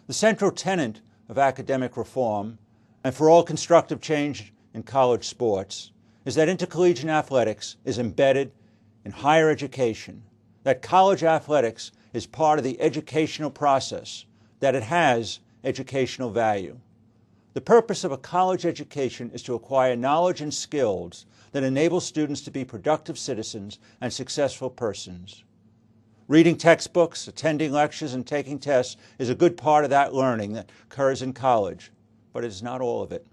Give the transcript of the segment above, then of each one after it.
The central tenet of academic reform, and for all constructive change in college sports, is that intercollegiate athletics is embedded in higher education, that college athletics is part of the educational process, that it has educational value. The purpose of a college education is to acquire knowledge and skills that enable students to be productive citizens and successful persons. Reading textbooks, attending lectures, and taking tests is a good part of that learning that occurs in college, but it is not all of it.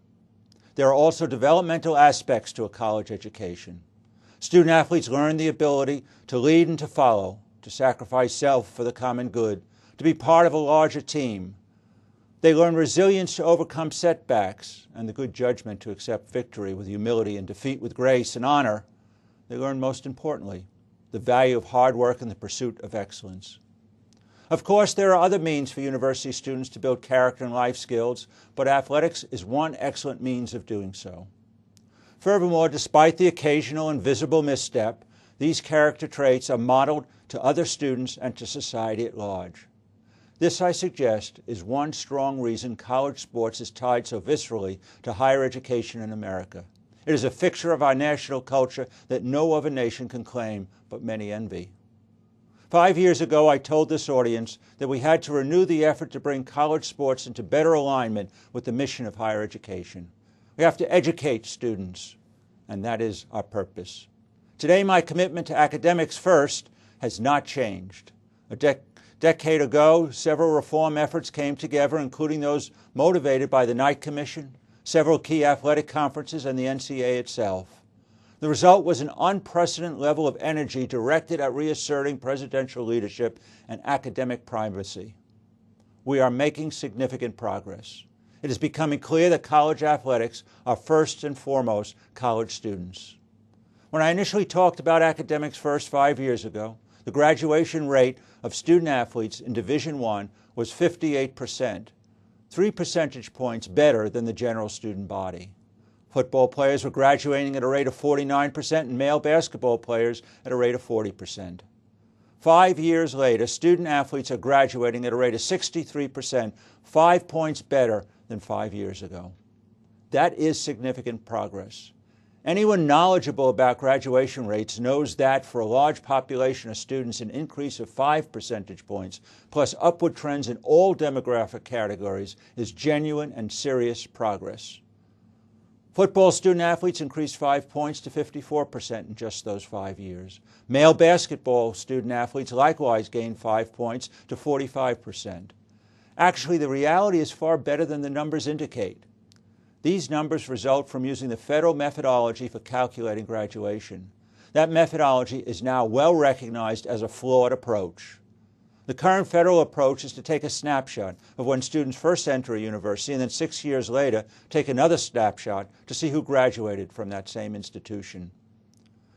There are also developmental aspects to a college education. Student athletes learn the ability to lead and to follow, to sacrifice self for the common good, to be part of a larger team. They learn resilience to overcome setbacks and the good judgment to accept victory with humility and defeat with grace and honor. They learn, most importantly, the value of hard work and the pursuit of excellence. Of course, there are other means for university students to build character and life skills, but athletics is one excellent means of doing so. Furthermore, despite the occasional and visible misstep, these character traits are modeled to other students and to society at large. This, I suggest, is one strong reason college sports is tied so viscerally to higher education in America. It is a fixture of our national culture that no other nation can claim, but many envy. 5 years ago, I told this audience that we had to renew the effort to bring college sports into better alignment with the mission of higher education. We have to educate students, and that is our purpose. Today, my commitment to academics first has not changed. A decade ago, several reform efforts came together, including those motivated by the Knight Commission, several key athletic conferences, and the NCAA itself. The result was an unprecedented level of energy directed at reasserting presidential leadership and academic primacy. We are making significant progress. It is becoming clear that college athletics are first and foremost college students. When I initially talked about academics first 5 years ago, the graduation rate of student athletes in Division I was 58%, 3 percentage points better than the general student body. Football players were graduating at a rate of 49% and male basketball players at a rate of 40%. 5 years later, student athletes are graduating at a rate of 63%, 5 points better than 5 years ago. That is significant progress. Anyone knowledgeable about graduation rates knows that for a large population of students, an increase of 5 percentage points, plus upward trends in all demographic categories, is genuine and serious progress. Football student athletes increased 5 points to 54% in just those 5 years. Male basketball student athletes likewise gained 5 points to 45%. Actually, the reality is far better than the numbers indicate. These numbers result from using the federal methodology for calculating graduation. That methodology is now well recognized as a flawed approach. The current federal approach is to take a snapshot of when students first enter a university and then 6 years later take another snapshot to see who graduated from that same institution.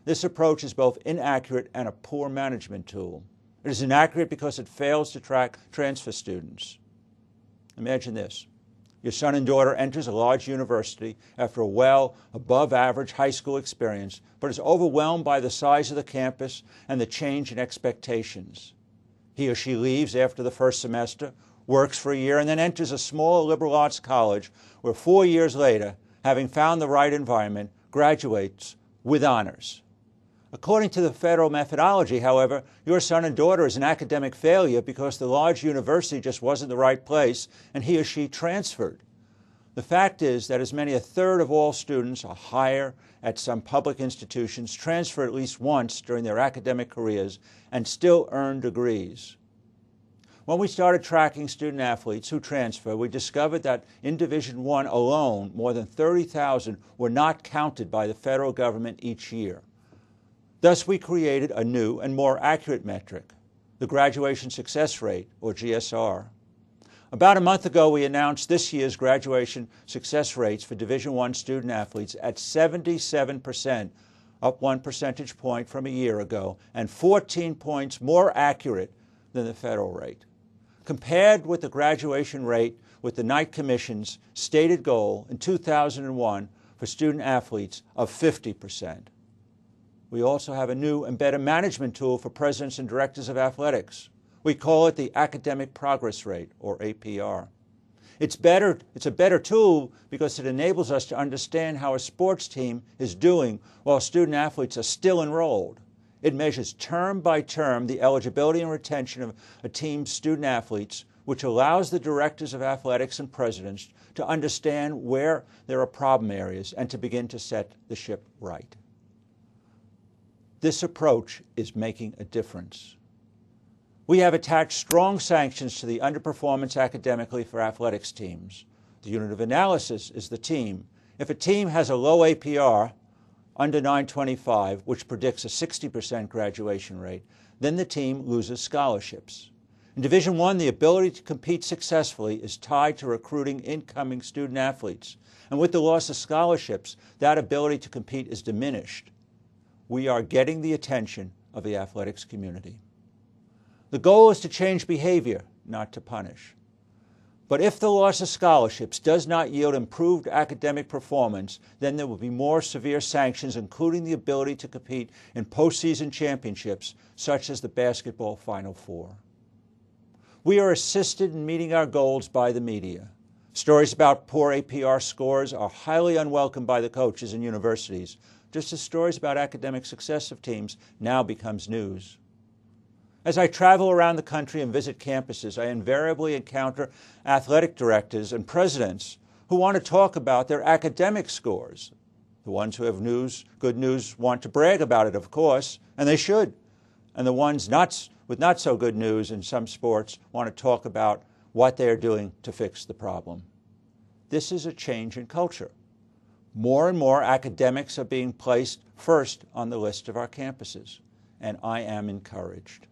This approach is both inaccurate and a poor management tool. It is inaccurate because it fails to track transfer students. Imagine this. Your son and daughter enters a large university after a well above average high school experience, but is overwhelmed by the size of the campus and the change in expectations. He or she leaves after the first semester, works for a year, and then enters a small liberal arts college where 4 years later, having found the right environment, graduates with honors. According to the federal methodology, however, your son and daughter is an academic failure because the large university just wasn't the right place and he or she transferred. The fact is that as many as a third of all students are higher at some public institutions, transfer at least once during their academic careers, and still earn degrees. When we started tracking student athletes who transfer, we discovered that in Division I alone, more than 30,000 were not counted by the federal government each year. Thus, we created a new and more accurate metric, the Graduation Success Rate, or GSR. About a month ago, we announced this year's graduation success rates for Division I student athletes at 77%, up 1 percentage point from a year ago, and 14 points more accurate than the federal rate. Compared with the graduation rate with the Knight Commission's stated goal in 2001 for student athletes of 50%. We also have a new and better management tool for presidents and directors of athletics. We call it the academic progress rate, or APR. It's a better tool because it enables us to understand how a sports team is doing while student athletes are still enrolled. It measures term by term the eligibility and retention of a team's student athletes, which allows the directors of athletics and presidents to understand where there are problem areas and to begin to set the ship right. This approach is making a difference. We have attached strong sanctions to the underperformance academically for athletics teams. The unit of analysis is the team. If a team has a low APR, under 925, which predicts a 60% graduation rate, then the team loses scholarships. In Division I, the ability to compete successfully is tied to recruiting incoming student athletes. And with the loss of scholarships, that ability to compete is diminished. We are getting the attention of the athletics community. The goal is to change behavior, not to punish. But if the loss of scholarships does not yield improved academic performance, then there will be more severe sanctions, including the ability to compete in postseason championships, such as the basketball Final Four. We are assisted in meeting our goals by the media. Stories about poor APR scores are highly unwelcome by the coaches and universities, just as stories about academic success of teams now becomes news. As I travel around the country and visit campuses, I invariably encounter athletic directors and presidents who want to talk about their academic scores. The ones who have good news, want to brag about it, of course, and they should. And the ones with not so good news in some sports want to talk about what they are doing to fix the problem. This is a change in culture. More and more academics are being placed first on the list of our campuses, and I am encouraged.